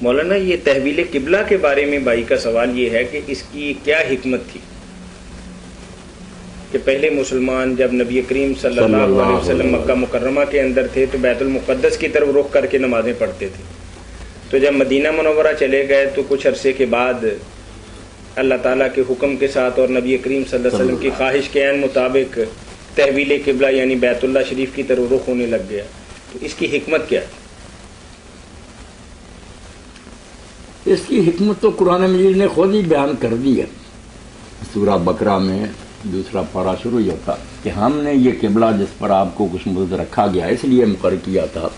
مولانا یہ تحویل قبلہ کے بارے میں بھائی کا سوال یہ ہے کہ اس کی کیا حکمت تھی کہ پہلے مسلمان جب نبی کریم صلی اللہ علیہ وسلم مکہ مکرمہ کے اندر تھے تو بیت المقدس کی طرف رخ کر کے نمازیں پڑھتے تھے، تو جب مدینہ منورہ چلے گئے تو کچھ عرصے کے بعد اللہ تعالیٰ کے حکم کے ساتھ اور نبی کریم صلی اللہ علیہ وسلم کی خواہش کے عین مطابق تحویل قبلہ یعنی بیت اللہ شریف کی طرف رخ ہونے لگ گیا، تو اس کی حکمت کیا ہے؟ اس کی حکمت تو قرآن مجید نے خود ہی بیان کر دی ہے۔ سورہ بقرہ میں 2 پارہ شروع ہی ہوتا کہ ہم نے یہ قبلہ جس پر آپ کو کچھ مدت رکھا گیا اس لیے مقرر کیا تھا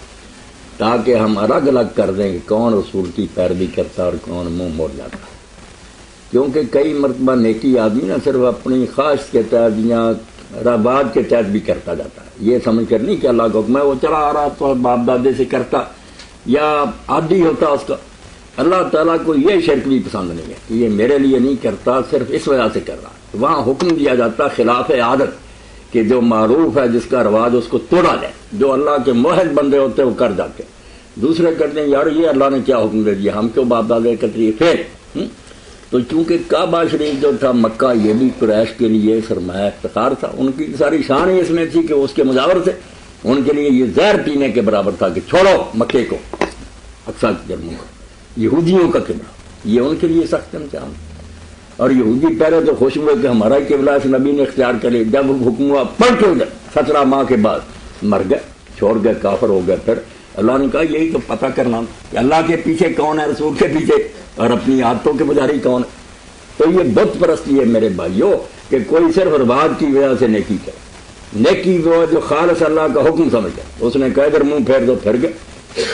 تاکہ ہم الگ الگ کر دیں کہ کون رسول کی پیروی کرتا اور کون منہ موڑ جاتا، کیونکہ کئی مرتبہ نیکی آدمی نہ صرف اپنی خواہش کے تحت یا رواج کے تحت بھی کرتا جاتا ہے، یہ سمجھ کر نہیں کہ اللہ کا حکم ہے وہ چلا آ رہا تو باپ دادے سے کرتا یا عادی ہوتا اس کا۔ اللہ تعالیٰ کو یہ شرک بھی پسند نہیں ہے کہ یہ میرے لیے نہیں کرتا، صرف اس وجہ سے کر رہا۔ وہاں حکم دیا جاتا خلاف عادت کہ جو معروف ہے جس کا رواج اس کو توڑا جائے، جو اللہ کے موحد بندے ہوتے ہیں وہ کر جاتے ہیں، دوسرے کرتے ہیں یار یہ اللہ نے کیا حکم دے دیا، ہم کیوں باپ دادے کتری پھر۔ تو چونکہ کعبہ شریف جو تھا مکہ یہ بھی قریش کے لیے سرمایہ افتخار تھا، ان کی ساری شان ہی اس میں تھی کہ اس کے مجاور تھے، ان کے لیے یہ زہر پینے کے برابر تھا کہ چھوڑو مکے کو، اقصی کی جرموں کو، یہودیوں کا قبلہ یہ ان کے لیے سخت امتحان۔ اور یہودی پہلے تو خوش ہوئے کہ ہمارا قبلہ اس نبی نے اختیار کرے، جب حکم ہوا پلٹ ہو گئے، 17 ماہ کے بعد مر گئے، چھوڑ گئے، کافر ہو گئے۔ پھر اللہ نے کہا یہی تو پتہ کرنا کہ اللہ کے پیچھے کون ہے، رسول کے پیچھے، اور اپنی عادتوں کے پجاری کون ہے۔ تو یہ بت پرستی ہے میرے بھائیوں کہ کوئی صرف رواج کی وجہ سے نیکی کرے، نیکی وہ جو خالص اللہ کا حکم سمجھ گئے، اس نے کہا ادھر منہ پھیر دو، پھر گئے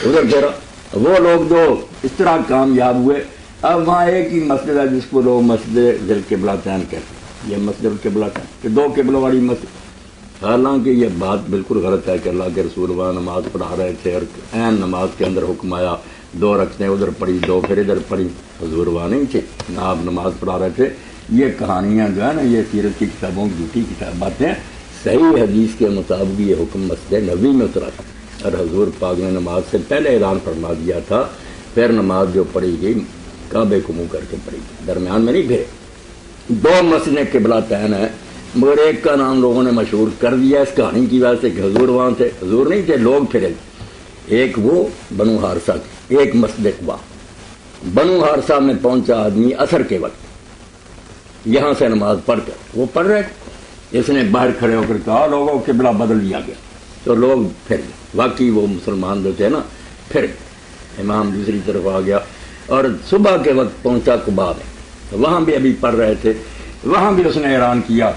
ادھر پھیرا۔ وہ لوگ جو اس طرح کامیاب ہوئے، اب وہاں ایک ہی مسجد ہے جس کو لوگ مسجد ذی القبلتین کہتے ہیں، یہ مسجد القبلتین کہ 2 قبلوں والی مسجد، حالانکہ یہ بات بالکل غلط ہے کہ اللہ کے رسول وہاں نماز پڑھا رہے تھے اور عین نماز کے اندر حکم آیا 2 رکعتیں ادھر پڑھی 2 پھر ادھر پڑھی، حضور وہاں نہیں تھے نہ آپ نماز پڑھا رہے تھے۔ یہ کہانیاں جو ہے نا یہ سیرت کی کتابوں کی جھوٹی باتیں، صحیح حدیث کے مطابق یہ حکم مسجد نبوی میں اترا تھا اور حضور پاک نے نماز سے پہلے اعلان فرما دیا تھا، پھر نماز جو پڑھی گئی کعبے کو منہ کر کے پڑھی گئی، درمیان میں نہیں پھرے۔ 2 مسجدیں قبلتین ہیں، مگر ایک کا نام لوگوں نے مشہور کر دیا اس کہانی کی وجہ سے کہ حضور وہاں تھے، حضور نہیں تھے، لوگ پھرے۔ ایک وہ بنو حارثہ کی، ایک مسجد قباء۔ بنو حارثہ میں پہنچا آدمی عصر کے وقت، یہاں سے نماز پڑھ کر وہ پڑھ رہے تھے، اس نے باہر کھڑے ہو کر کہا لوگوں قبلہ بدل دیا گیا، تو لوگ پھر گئے۔ واقعی وہ مسلمان جو تھے نا پھر گئے، امام دوسری طرف آ گیا اور صبح کے وقت پہنچا قباء میں، وہاں بھی ابھی پڑھ رہے تھے، وہاں بھی اس نے اعلان کیا۔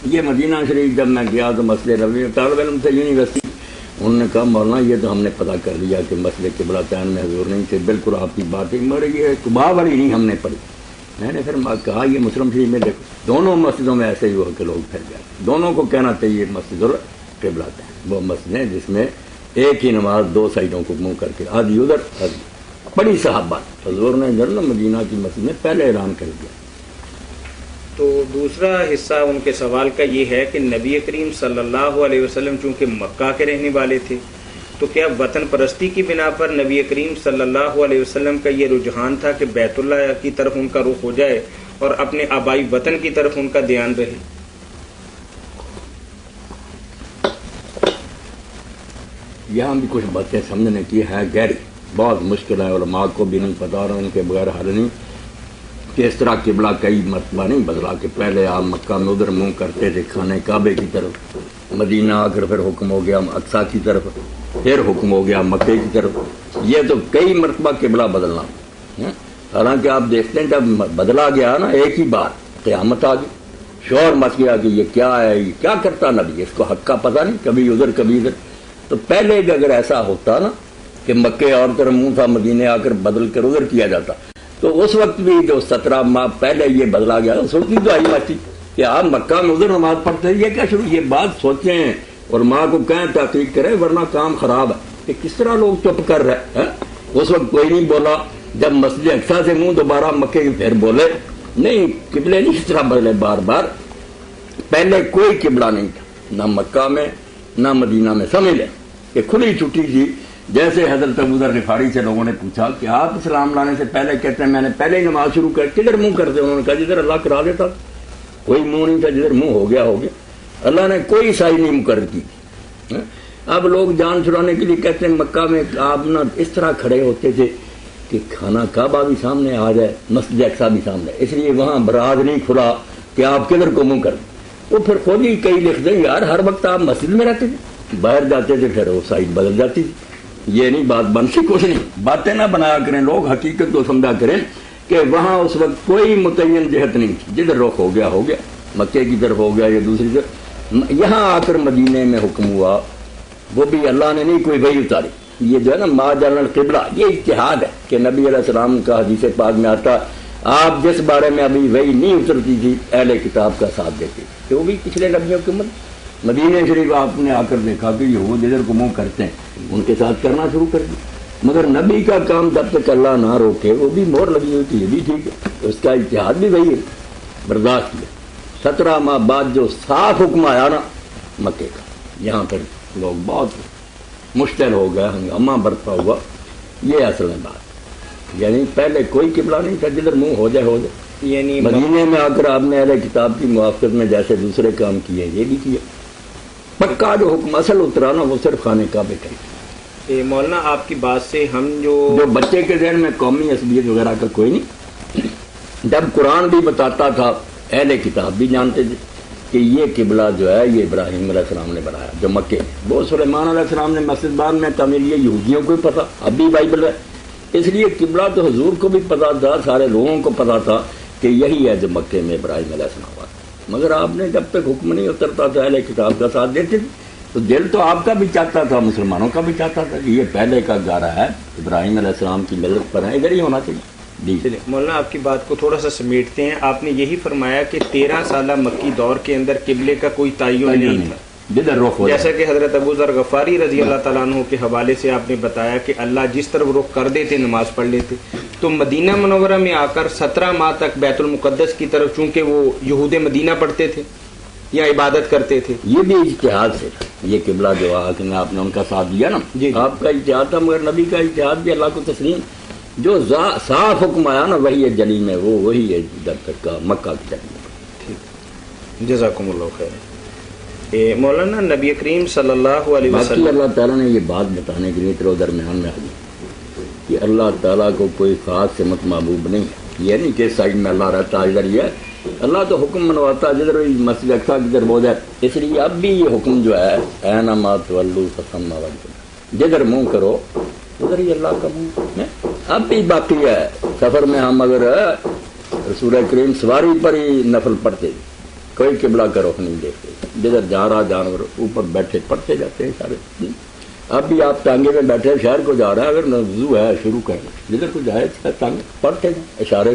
یہ مدینہ شریف جب میں گیا تو مسجد نبوی طالب علم سے یونیورسٹی، انہوں نے کہا مولانا یہ تو ہم نے پتہ کر لیا کہ مسجد قبلتین میں حضور نہیں تھے، بالکل آپ کی بات ہے، مگر یہ قباء والی نہیں ہم نے پڑھی۔ میں نے پھر کہا یہ مسلم شریف میں دیکھو دونوں مسجدوں میں ایسے ہی ہوا کہ لوگ پھر گئے، دونوں کو کہنا چاہیے مسجد القبلتین، وہ مسجدیں جس میں ایک ہی نماز 2 سائڈوں کو منہ کر کے آدھی ادھر آدھی، بڑی صحابہ حضور نے مدینہ کی مسجد میں پہلے اعلان کر دیا۔ تو دوسرا حصہ ان کے سوال کا یہ ہے کہ نبی کریم صلی اللہ علیہ وسلم چونکہ مکہ کے رہنے والے تھے، تو کیا وطن پرستی کی بنا پر نبی کریم صلی اللہ علیہ وسلم کا یہ رجحان تھا کہ بیت اللہ کی طرف ان کا رخ ہو جائے اور اپنے آبائی وطن کی طرف ان کا دھیان رہے؟ یہاں بھی کچھ باتیں سمجھنے کی ہے گہری، بہت مشکل ہے، علماء کو بھی نہیں پتا اور ان کے بغیر حل نہیں کہ اس طرح قبلہ کئی مرتبہ نہیں بدلا کہ پہلے آپ مکہ میں ادھر منہ کرتے تھے کھانے کعبے کی طرف، مدینہ آ کر پھر حکم ہو گیا اقصی کی طرف، پھر حکم ہو گیا مکے کی طرف، یہ تو کئی مرتبہ قبلہ بدلنا۔ حالانکہ آپ دیکھتے ہیں جب بدلا گیا نا ایک ہی بار قیامت آ گئی، شور مچ گیا کہ یہ کیا ہے، یہ کیا کرتا نبی، اس کو حق کا پتہ نہیں، کبھی ادھر کبھی ادھر۔ تو پہلے بھی اگر ایسا ہوتا نا کہ مکے اور طرف منہ تھا مدینے آ کر بدل کر ادھر کیا جاتا، تو اس وقت بھی جو 17 ماہ پہلے یہ بدلا گیا اس وقت بھی تو آئی بات تھی کہ آپ مکہ میں ادھر نماز پڑھتے ہیں، یہ کیا شروع، یہ بات سوچیں اور ماں کو کہیں تحقیق کریں ورنہ کام خراب ہے کہ کس طرح لوگ چپ کر رہے ہیں۔ اس وقت کوئی نہیں بولا، جب مسجد اقصی سے منہ دوبارہ مکے کی پھر بولے نہیں، قبلے نہیں اس طرح بدلے بار بار، پہلے کوئی قبلہ نہیں تھا نہ مکہ میں نہ مدینہ میں، سمجھ لیں کہ کھلی چھٹی تھی جیسے حضرت ابو ذر غفاری سے لوگوں نے پوچھا کہ آپ اسلام لانے سے پہلے کہتے ہیں میں نے پہلے ہی نماز شروع کر کدھر منہ کرتے، انہوں نے کہا جدھر اللہ کرا دیتا، کوئی منہ نہیں تھا، جدھر منہ ہو گیا ہو گیا، اللہ نے کوئی سائی نہیں مقرر کی تھی۔ اب لوگ جان چھڑانے کے لیے کہتے ہیں مکہ میں آپ نا اس طرح کھڑے ہوتے تھے کہ کھانا کعبہ بھی سامنے آ جائے، مسجد اقصیٰ بھی سامنے، اس لیے وہاں براز نہیں کھلا کہ آپ کدھر کو منہ کر دیں۔ وہ پھر خود ہی کئی لکھ دیں یار ہر وقت آپ مسجد میں رہتے تھے، باہر جاتے تھے پھر وہ سائڈ بدل جاتی تھی۔ یہ نہیں بات بنتی، کچھ نہیں، باتیں نہ بنایا کریں، لوگ حقیقت کو سمجھا کریں کہ وہاں اس وقت کوئی متعین جہت نہیں تھی، جدھر رخ ہو گیا ہو گیا، مکے کی طرف ہو گیا یا دوسری طرف۔ یہاں آ کر مدینے میں حکم ہوا، وہ بھی اللہ نے نہیں کوئی وحی اتاری۔ یہ جو ہے نا ما جعلنا القبلہ، یہ اجتہاد ہے کہ نبی علیہ السلام کا حدیث پاک میں آتا آپ جس بارے میں ابھی وحی نہیں اترتی تھی اہل کتاب کا ساتھ دیتے کہ وہ بھی پچھلے نبیوں کی امت۔ مدینہ شریف آپ نے آ کر دیکھا کہ یہود جدھر کو منہ کرتے ہیں ان کے ساتھ کرنا شروع کر دیا، مگر نبی کا کام جب تک اللہ نہ روکے وہ بھی مہر لگی ہوئی تھی، یہ بھی ٹھیک ہے، اس کا اجتہاد بھی وہی ہے، برداشت کیا۔ 17 ماہ بعد جو صاف حکم آیا نا مکے کا، یہاں پر لوگ بہت مشتعل ہو گئے، ہنگامہ برپا ہوا۔ یہ اصل میں بات، یعنی پہلے کوئی قبلہ نہیں تھا، جدھر منہ ہو جائے ہو جائے۔ یعنی مدینے میں آ کر آپ نے اہل کتاب کی موافقت میں جیسے دوسرے کام کیے یہ بھی کیا، پکا جو حکم اصل اترا نا وہ صرف خانے کعبے کا ہی۔ مولانا آپ کی بات سے ہم جو بچے کے ذہن میں قومی عصبیت وغیرہ کا کوئی نہیں، جب قرآن بھی بتاتا تھا اہل کتاب بھی جانتے تھے کہ یہ قبلہ جو ہے یہ ابراہیم علیہ السلام نے بنایا جو مکے، وہ سلیمان علیہ السلام نے مسجد بعد میں تعمیر، یہ یہودیوں کو بھی پتا، اب بھی بائبل ہے، اس لیے قبلہ تو حضور کو بھی پتا تھا، سارے لوگوں کو پتا تھا کہ یہی ہے جو مکے میں ابراہیم علیہ السلام ہوا، مگر آپ نے جب تک حکم نہیں اترتا تھا اہل کتاب کا ساتھ دیتے تھے، تو دل تو آپ کا بھی چاہتا تھا، مسلمانوں کا بھی چاہتا تھا کہ یہ پہلے کا گارا ہے، ابراہیم علیہ السلام کی ملت پر ہے، ادھر ہی ہونا چاہیے۔ چلیں مولانا آپ کی بات کو تھوڑا سا سمیٹتے ہیں، آپ نے یہی فرمایا کہ 13 سالہ مکی دور کے اندر قبلے کا کوئی تعین نہیں تھا، جدھر رخ ہو جیسا کہ حضرت ابو ذر غفاری رضی اللہ تعالیٰ عنہ کے حوالے سے آپ نے بتایا کہ اللہ جس طرف رخ کر دیتے نماز پڑھ لیتے، تو مدینہ منورہ میں آ کر 17 ماہ تک بیت المقدس کی طرف چونکہ وہ یہود مدینہ پڑھتے تھے یا عبادت کرتے تھے، یہ بھی اجتہاد سے تھا، یہ قبلہ جو آپ نے ان کا ساتھ دیا نا، جی آپ کا اجتہاد تھا، مگر نبی کا اجتہاد بھی اللہ کو تسلیم، جو صاف حکم آیا نا وہی ہے جلی میں، وہ وہی ہے جب تک کا مکہ کی جلی میں۔ جزاکم اللہ خیر۔ مولانا نبی کریم صلی اللہ علیہ باقی وسلم اللہ تعالیٰ نے یہ بات بتانے کے لیے تیرے درمیان میں آ گئی کہ اللہ تعالیٰ کو کوئی خاص سمت محبوب نہیں ہے، یہ نہیں کہ سائڈ میں اللہ رہتا ادھر، یہ اللہ تو حکم منواتا جدھر مسجد اقصیٰ کی طرف ہو جائے، اس لیے اب بھی یہ حکم جو ہے اینما تولوا فثم وجہ اللہ، جدھر منہ کرو ادھر ہی اللہ کا منہ ہے۔ اب بھی باقی ہے، سفر میں ہم اگر رسول کریم سواری پر ہی نفل پڑھتے کوئی قبلہ کا رخ نہیں دیکھتے، جدھر جا رہا جانور اوپر بیٹھے پڑھتے جاتے ہیں سارے۔ اب بھی آپ ٹانگے میں بیٹھے شہر کو جا رہا ہے، اگر وضو ہے شروع کرنا، جدھر کو جائے ٹانگے پڑھتے جائیں اشارے،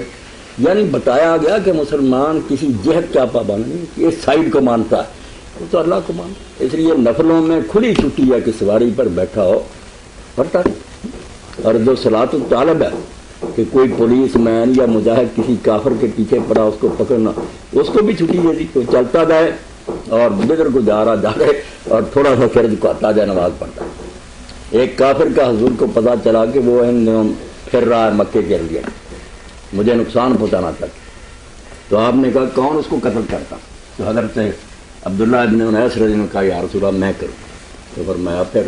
یعنی بتایا گیا کہ مسلمان کسی جہت کا پابند نہیں، اس سائڈ کو مانتا ہے، وہ تو اللہ کو مانتا، اس لیے نفلوں میں کھلی چھٹی ہے کہ سواری پر بیٹھا ہو پڑھتا ہے۔ اور جو صلاۃ الطالب ہے کہ کوئی پولیس مین یا مجاہد کسی کافر کے پیچھے پڑا اس کو پکڑنا، اس کو بھی چھٹی دے دی، تو چلتا جائے اور بدر کو جا رہا جا رہے اور تھوڑا سا فرض کو آتا جائے نماز پڑھتا ہے۔ ایک کافر کا حضور کو پتا چلا کہ وہ ان دنوں پھر رہا ہے مکے کے لیے، مجھے نقصان پہنچانا چاہتا، تو آپ نے کہا کون اس کو قتل کرتا؟ تو حضرت عبداللہ ابن انیس رضی اللہ عنہ نے کہا یا رسول اللہ میں کروں، تو فرمایا پھر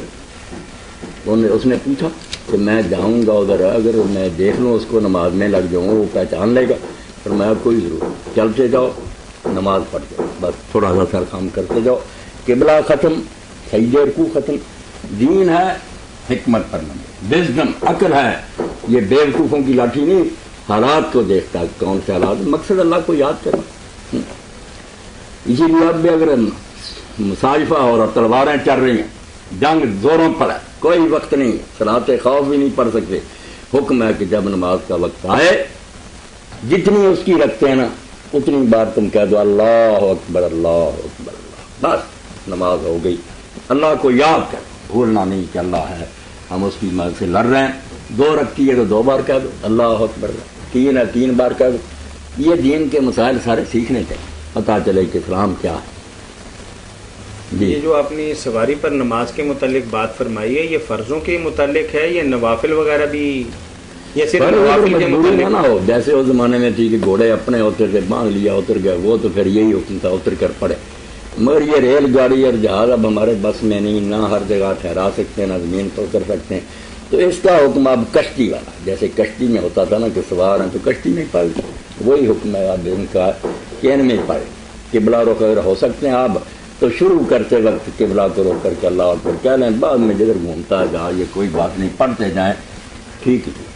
اس نے پوچھا کہ میں جاؤں گا ادھر، اگر میں دیکھ لوں اس کو نماز میں لگ جاؤں وہ پہچان لے گا؟ فرمایا کوئی ضرور، چلتے جاؤ نماز پڑھ جاؤ، بس تھوڑا سا سر خام کرتے جاؤ، قبلہ ختم، سجدے رکوع ختم۔ دین ہے حکمت پر مبنی، وزڈم عقل ہے، یہ بے وقوفوں کی لاٹھی نہیں، حالات کو دیکھتا ہے کون سے حالات، مقصد اللہ کو یاد کرنا۔ اسی لیے اب بھی اگر مصائفہ اور تلواریں چل رہی ہیں، جنگ زوروں پر ہے، کوئی وقت نہیں، صلاۃ خوف بھی نہیں پڑھ سکتے، حکم ہے کہ جب نماز کا وقت آئے جتنی اس کی رکھتے ہیں نا اتنی بار تم کہہ دو اللہ اکبر اللہ اکبر اللہ، بس نماز ہو گئی۔ اللہ کو یاد کر، بھولنا نہیں کہ اللہ ہے، ہم اس کی مدد سے لڑ رہے ہیں، 2 رکھتی ہے تو 2 بار کہہ دو اللہ اکبر اللہ، 3 ہے 3 بار کہہ دو۔ یہ دین کے مسائل سارے سیکھنے چاہیے، پتہ چلے کہ اسلام کیا ہے۔ جی۔ یہ جو آپ نے سواری پر نماز کے متعلق بات فرمائی ہے، یہ فرضوں کے متعلق ہے یا نوافل وغیرہ بھی، یا صرف پر نوافل کے مجبوری نہ متعلق؟ ہو، جیسے اس زمانے میں تھی کہ گھوڑے اپنے اتر کے باندھ لیا اتر گئے، وہ تو پھر یہی حکم تھا اتر کر پڑے، مگر یہ ریل گاڑی اور جہاز اب ہمارے بس میں نہیں، نہ ہر جگہ ٹھہرا سکتے ہیں نہ زمین پر اتر سکتے ہیں، تو اس کا حکم اب کشتی والا، جیسے کشتی میں ہوتا تھا نا کہ سوار ہیں تو کشتی میں پڑھ، وہی حکم ہے اب ان کا کہ ان میں پڑھے، قبلہ رخ اگر ہو سکتے ہیں آپ تو شروع کرتے وقت قبلہ کو روک کر کے اللہ اکبر کہہ لیں، بعد میں جدھر گھومتا ہے جہاں یہ کوئی بات نہیں، پڑھتے جائیں، ٹھیک ہے۔